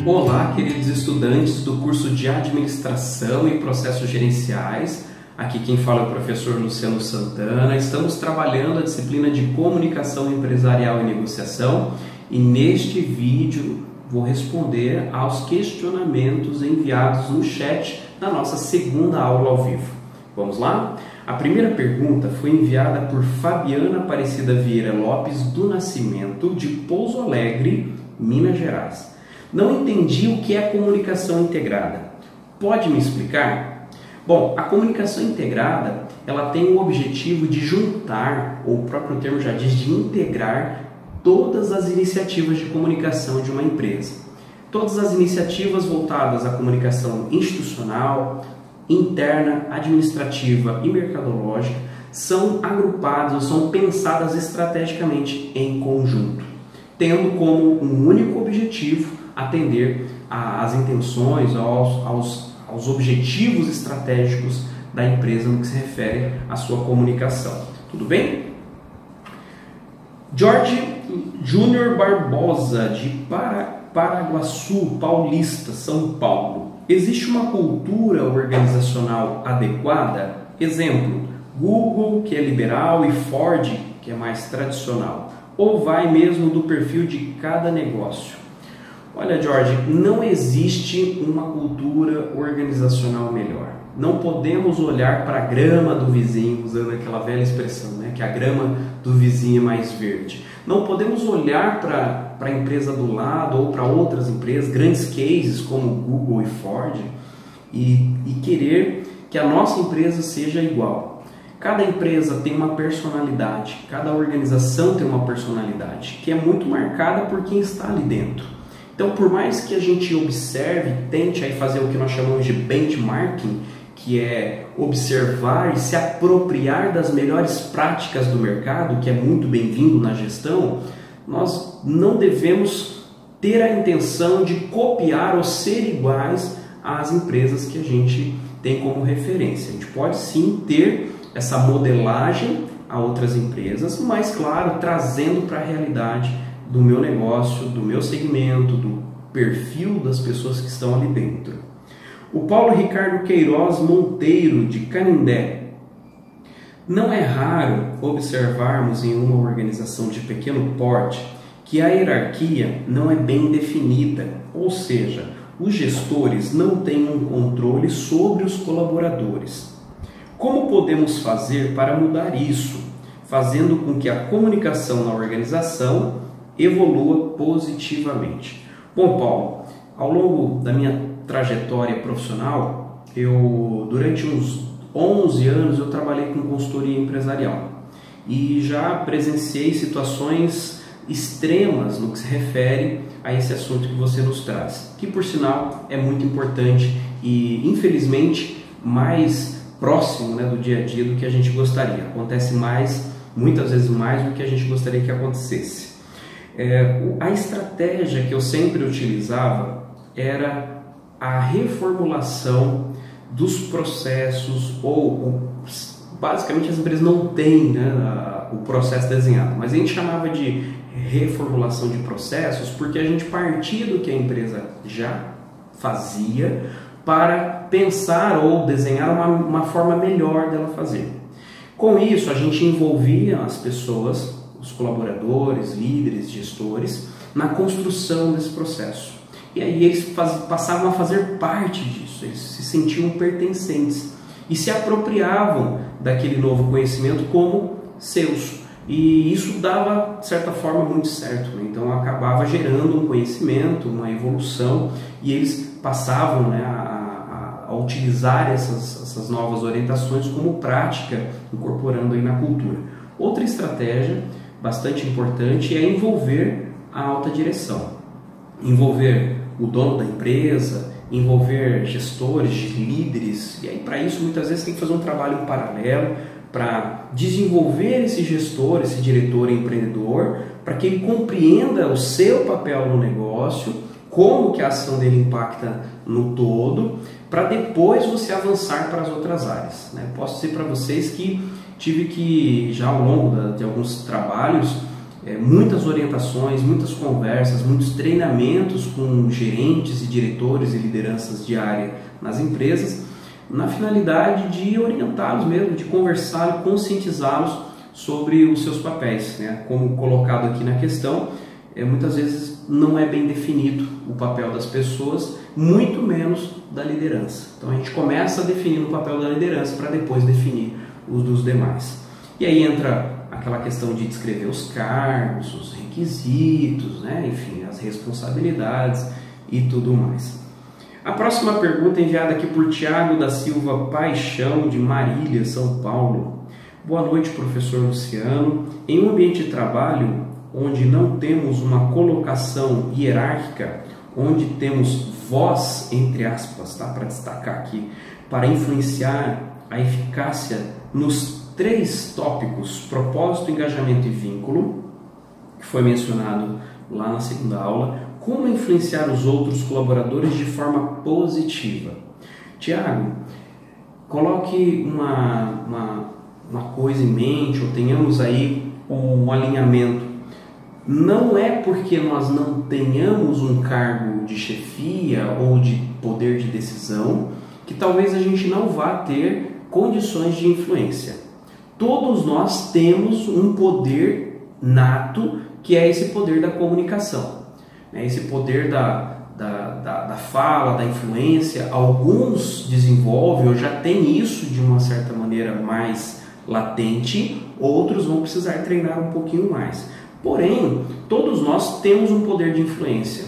Olá, queridos estudantes do curso de Administração e Processos Gerenciais. Aqui quem fala é o professor Luciano Santana. Estamos trabalhando a disciplina de Comunicação Empresarial e Negociação e neste vídeo vou responder aos questionamentos enviados no chat da nossa segunda aula ao vivo. Vamos lá? A primeira pergunta foi enviada por Fabiana Aparecida Vieira Lopes do Nascimento, de Pouso Alegre, Minas Gerais. Não entendi o que é comunicação integrada. Pode me explicar? Bom, a comunicação integrada, ela tem o objetivo de juntar, ou o próprio termo já diz, de integrar todas as iniciativas de comunicação de uma empresa. Todas as iniciativas voltadas à comunicação institucional, interna, administrativa e mercadológica são agrupadas ou são pensadas estrategicamente em conjunto, tendo como um único objetivo atender às intenções, aos objetivos estratégicos da empresa no que se refere à sua comunicação. Tudo bem? Jorge Júnior Barbosa, de Paraguaçu, Paulista, São Paulo. Existe uma cultura organizacional adequada? Exemplo, Google, que é liberal, e Ford, que é mais tradicional. Ou vai mesmo do perfil de cada negócio? Olha, Jorge, não existe uma cultura organizacional melhor. Não podemos olhar para a grama do vizinho, usando aquela velha expressão, né, que a grama do vizinho é mais verde. Não podemos olhar para a empresa do lado ou para outras empresas, grandes cases como Google e Ford, e querer que a nossa empresa seja igual. Cada empresa tem uma personalidade, cada organização tem uma personalidade, que é muito marcada por quem está ali dentro. Então, por mais que a gente observe, tente aí fazer o que nós chamamos de benchmarking, que é observar e se apropriar das melhores práticas do mercado, que é muito bem-vindo na gestão, nós não devemos ter a intenção de copiar ou ser iguais às empresas que a gente tem como referência. A gente pode sim ter essa modelagem a outras empresas, mas claro, trazendo para a realidade do meu negócio, do meu segmento, do perfil das pessoas que estão ali dentro. O Paulo Ricardo Queiroz Monteiro, de Canindé. Não é raro observarmos em uma organização de pequeno porte que a hierarquia não é bem definida, ou seja, os gestores não têm um controle sobre os colaboradores. Como podemos fazer para mudar isso, fazendo com que a comunicação na organização evolua positivamente? Bom, Paulo, ao longo da minha trajetória profissional, durante uns 11 anos eu trabalhei com consultoria empresarial e já presenciei situações extremas no que se refere a esse assunto que você nos traz, que por sinal é muito importante e infelizmente mais próximo, né, do dia a dia do que a gente gostaria. Acontece muitas vezes mais do que a gente gostaria que acontecesse. A estratégia que eu sempre utilizava era a reformulação dos processos, basicamente as empresas não têm, né, o processo desenhado, mas a gente chamava de reformulação de processos porque a gente partia do que a empresa já fazia para pensar ou desenhar uma forma melhor dela fazer. Com isso, a gente envolvia as pessoas, os colaboradores, líderes, gestores, na construção desse processo. E aí eles passavam a fazer parte disso, eles se sentiam pertencentes e se apropriavam daquele novo conhecimento como seus. E isso dava, de certa forma, muito certo, né? Então acabava gerando um conhecimento, uma evolução, e eles passavam, né, a utilizar essas novas orientações como prática, incorporando aí na cultura. Outra estratégia bastante importante é envolver a alta direção, envolver o dono da empresa, envolver gestores, líderes, e aí para isso muitas vezes tem que fazer um trabalho em paralelo para desenvolver esse gestor, esse diretor empreendedor, para que ele compreenda o seu papel no negócio, como que a ação dele impacta no todo, para depois você avançar para as outras áreas, né? Posso dizer para vocês que tive que, já ao longo de alguns trabalhos, muitas orientações, muitas conversas, muitos treinamentos com gerentes e diretores e lideranças de área nas empresas, na finalidade de orientá-los mesmo, de conversar e conscientizá-los sobre os seus papéis, né? Como colocado aqui na questão, muitas vezes não é bem definido o papel das pessoas, muito menos da liderança. Então a gente começa definindo o papel da liderança para depois definir os dos demais. E aí entra aquela questão de descrever os cargos, os requisitos, né? Enfim, as responsabilidades e tudo mais. A próxima pergunta é enviada aqui por Tiago da Silva Paixão, de Marília, São Paulo. Boa noite, professor Luciano. Em um ambiente de trabalho onde não temos uma colocação hierárquica, onde temos voz, entre aspas, tá? Para destacar aqui, para influenciar a eficácia nos 3 tópicos, propósito, engajamento e vínculo, que foi mencionado lá na segunda aula, como influenciar os outros colaboradores de forma positiva. Tiago, coloque uma coisa em mente, ou tenhamos aí um alinhamento. Não é porque nós não tenhamos um cargo de chefia ou de poder de decisão que talvez a gente não vá ter condições de influência. Todos nós temos um poder nato, que é esse poder da comunicação, né? Esse poder da fala, da influência. Alguns desenvolvem ou já têm isso de uma certa maneira mais latente, outros vão precisar treinar um pouquinho mais. Porém, todos nós temos um poder de influência.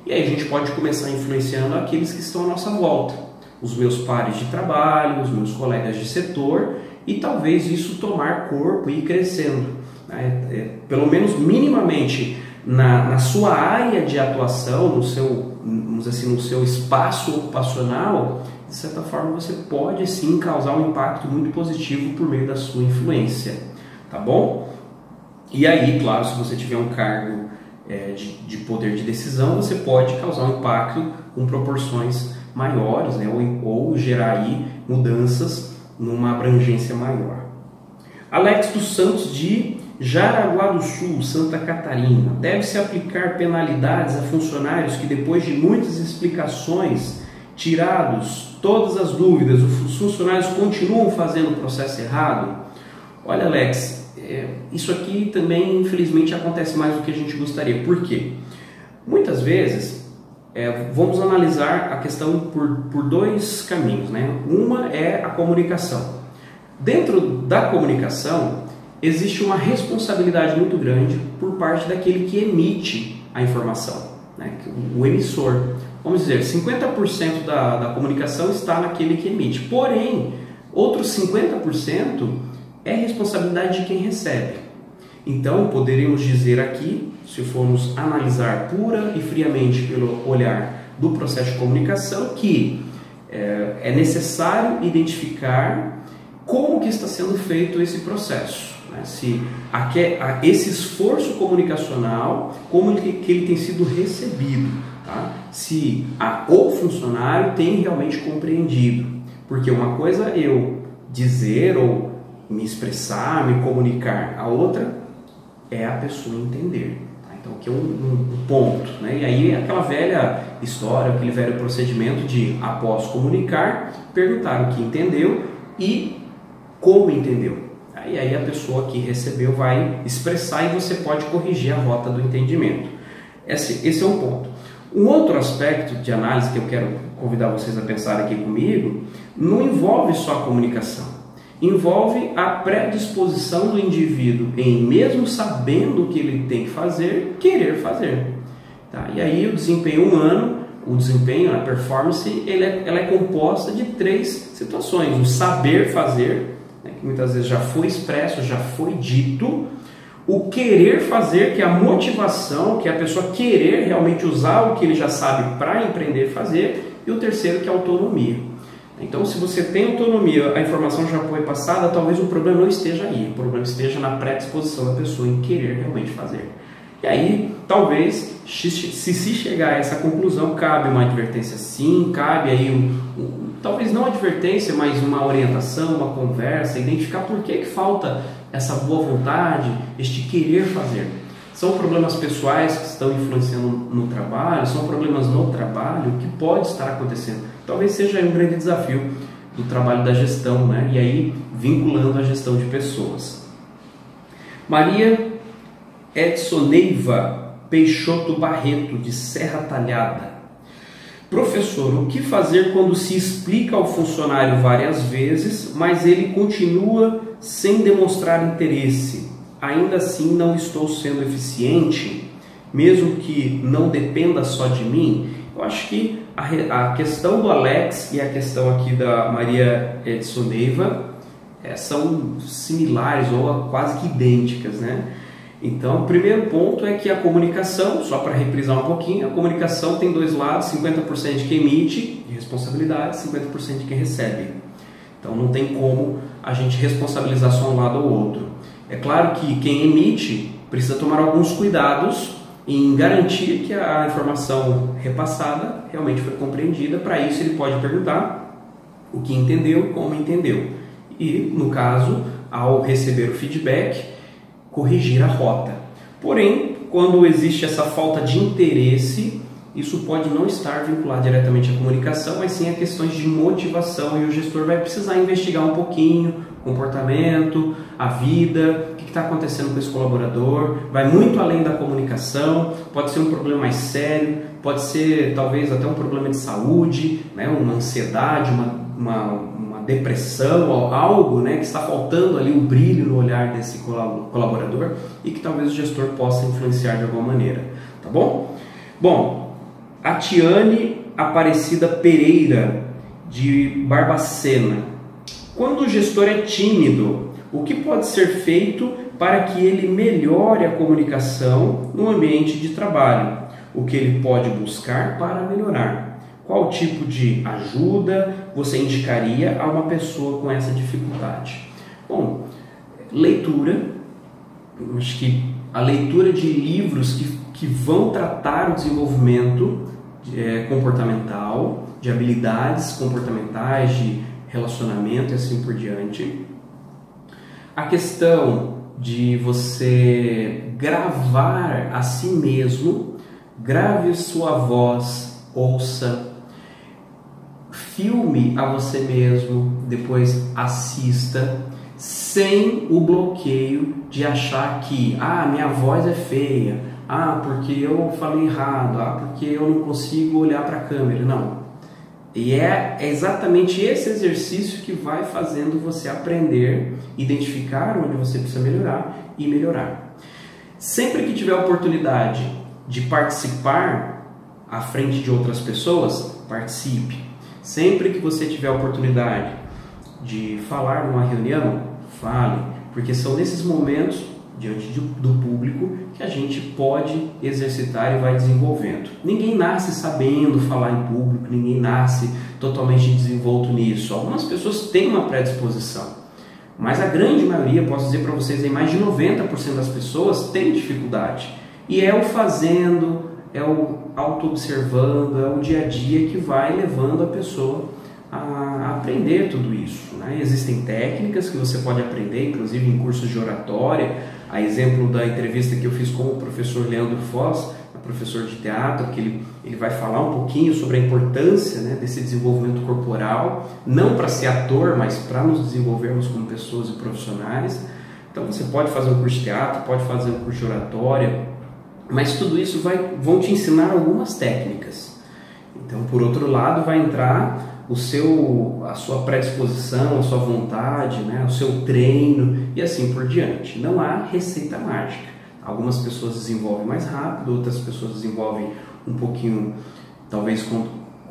E aí a gente pode começar influenciando aqueles que estão à nossa volta, os meus pares de trabalho, os meus colegas de setor, e talvez isso tomar corpo e ir crescendo, né? Pelo menos minimamente na sua área de atuação, no seu, vamos dizer assim, no seu espaço ocupacional, de certa forma você pode sim causar um impacto muito positivo por meio da sua influência, tá bom? E aí, claro, se você tiver um cargo de poder de decisão, você pode causar um impacto com proporções maiores, né? ou gerar aí mudanças numa abrangência maior. Alex dos Santos, de Jaraguá do Sul, Santa Catarina. Deve-se aplicar penalidades a funcionários que, depois de muitas explicações, tirados todas as dúvidas, os funcionários continuam fazendo o processo errado? Olha, Alex, isso aqui também, infelizmente, acontece mais do que a gente gostaria. Por quê? Muitas vezes, vamos analisar a questão por 2 caminhos, né? Uma é a comunicação. Dentro da comunicação, existe uma responsabilidade muito grande por parte daquele que emite a informação, né? O emissor. Vamos dizer, 50% da comunicação está naquele que emite. Porém, outros 50% é responsabilidade de quem recebe. Então, poderíamos dizer aqui, se formos analisar pura e friamente pelo olhar do processo de comunicação, que é necessário identificar como que está sendo feito esse processo, né? Se esse esforço comunicacional, como que ele tem sido recebido, tá? Se o funcionário tem realmente compreendido, porque uma coisa é eu dizer ou me expressar, me comunicar, a outra é a pessoa entender, tá? Então aqui é um ponto, né? E aí aquela velha história, aquele velho procedimento de, após comunicar, perguntar o que entendeu e como entendeu. E aí a pessoa que recebeu vai expressar e você pode corrigir a rota do entendimento. Esse é um ponto. Um outro aspecto de análise que eu quero convidar vocês a pensar aqui comigo, não envolve só a comunicação. Envolve a predisposição do indivíduo em, mesmo sabendo o que ele tem que fazer, querer fazer. Tá? E aí o desempenho humano, a performance, ela é composta de 3 situações. O saber fazer, né, que muitas vezes já foi expresso, já foi dito. O querer fazer, que é a motivação, que é a pessoa querer realmente usar o que ele já sabe para empreender e fazer. E o terceiro, que é a autonomia. Então, se você tem autonomia, a informação já foi passada, talvez o problema não esteja aí, o problema esteja na predisposição da pessoa em querer realmente fazer. E aí, talvez, se chegar a essa conclusão, cabe uma advertência sim, cabe aí talvez não advertência, mas uma orientação, uma conversa, identificar por que falta essa boa vontade, este querer fazer. São problemas pessoais que estão influenciando no trabalho, são problemas no trabalho que pode estar acontecendo. Talvez seja um grande desafio do trabalho da gestão, né? E aí vinculando a gestão de pessoas. Maria Edsoneiva Peixoto Barreto, de Serra Talhada. Professor, o que fazer quando se explica ao funcionário várias vezes, mas ele continua sem demonstrar interesse? Ainda assim não estou sendo eficiente, mesmo que não dependa só de mim? Eu acho que a questão do Alex e a questão aqui da Maria Edsoneiva são similares ou quase que idênticas, né? Então, o primeiro ponto é que a comunicação, só para reprisar um pouquinho, a comunicação tem dois lados, 50% de quem emite de responsabilidade, 50% de quem recebe. Então, não tem como a gente responsabilizar só um lado ou outro. É claro que quem emite precisa tomar alguns cuidados em garantir que a informação repassada realmente foi compreendida. Para isso, ele pode perguntar o que entendeu e como entendeu. E, no caso, ao receber o feedback, corrigir a rota. Porém, quando existe essa falta de interesse, isso pode não estar vinculado diretamente à comunicação, mas sim a questões de motivação, e o gestor vai precisar investigar um pouquinho o comportamento, a vida, o que está acontecendo com esse colaborador, vai muito além da comunicação, pode ser um problema mais sério, pode ser talvez até um problema de saúde, né, uma ansiedade, uma depressão, algo, né, que está faltando ali o brilho no olhar desse colaborador e que talvez o gestor possa influenciar de alguma maneira, tá bom? Bom, a Tiane Aparecida Pereira, de Barbacena. Quando o gestor é tímido, o que pode ser feito para que ele melhore a comunicação no ambiente de trabalho? O que ele pode buscar para melhorar? Qual tipo de ajuda você indicaria a uma pessoa com essa dificuldade? Bom, leitura. Eu acho que a leitura de livros que vão tratar o desenvolvimento comportamental, de habilidades comportamentais, de relacionamento e assim por diante. A questão de você gravar a si mesmo, grave sua voz, ouça, filme a você mesmo, depois assista, sem o bloqueio de achar que minha voz é feia, porque eu falei errado, porque eu não consigo olhar para a câmera. Não. E é exatamente esse exercício que vai fazendo você aprender, identificar onde você precisa melhorar e melhorar. Sempre que tiver a oportunidade de participar à frente de outras pessoas, participe. Sempre que você tiver a oportunidade de falar numa reunião, fale, porque são nesses momentos, diante do público, que a gente pode exercitar e vai desenvolvendo. Ninguém nasce sabendo falar em público, ninguém nasce totalmente desenvolto nisso. Algumas pessoas têm uma predisposição, mas a grande maioria, posso dizer para vocês, mais de 90% das pessoas têm dificuldade. E é o fazendo, é o auto-observando, é o dia a dia que vai levando a pessoa a aprender tudo isso, né? Existem técnicas que você pode aprender, inclusive em cursos de oratória, a exemplo da entrevista que eu fiz com o professor Leandro Foz, professor de teatro, que ele vai falar um pouquinho sobre a importância, né, desse desenvolvimento corporal, não para ser ator, mas para nos desenvolvermos como pessoas e profissionais. Então você pode fazer um curso de teatro, pode fazer um curso de oratória, mas tudo isso vão te ensinar algumas técnicas. Então, por outro lado, vai entrar a sua predisposição, a sua vontade, né, o seu treino e assim por diante. Não há receita mágica. Algumas pessoas desenvolvem mais rápido, outras pessoas desenvolvem um pouquinho, talvez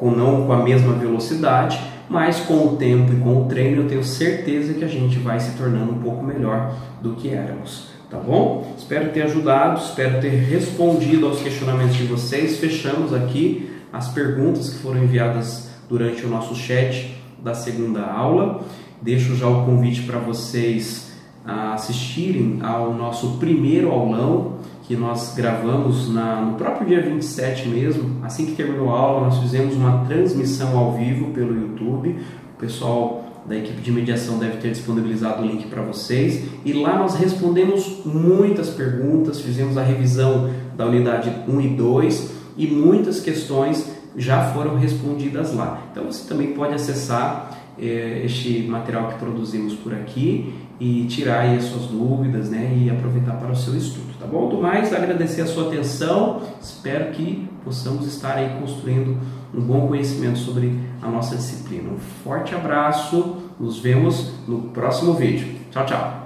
não com a mesma velocidade, mas com o tempo e com o treino eu tenho certeza que a gente vai se tornando um pouco melhor do que éramos. Tá bom? Espero ter ajudado, espero ter respondido aos questionamentos de vocês. Fechamos aqui as perguntas que foram enviadas durante o nosso chat da segunda aula. Deixo já o convite para vocês assistirem ao nosso primeiro aulão, que nós gravamos no próprio dia 27 mesmo. Assim que terminou a aula, nós fizemos uma transmissão ao vivo pelo YouTube. O pessoal da equipe de mediação deve ter disponibilizado o link para vocês. E lá nós respondemos muitas perguntas, fizemos a revisão da unidade 1 e 2 e muitas questões já foram respondidas lá. Então você também pode acessar este material que produzimos por aqui e tirar aí as suas dúvidas, né, e aproveitar para o seu estudo, tá bom? Do mais, agradecer a sua atenção, espero que possamos estar aí construindo um bom conhecimento sobre a nossa disciplina. Um forte abraço, nos vemos no próximo vídeo. Tchau, tchau!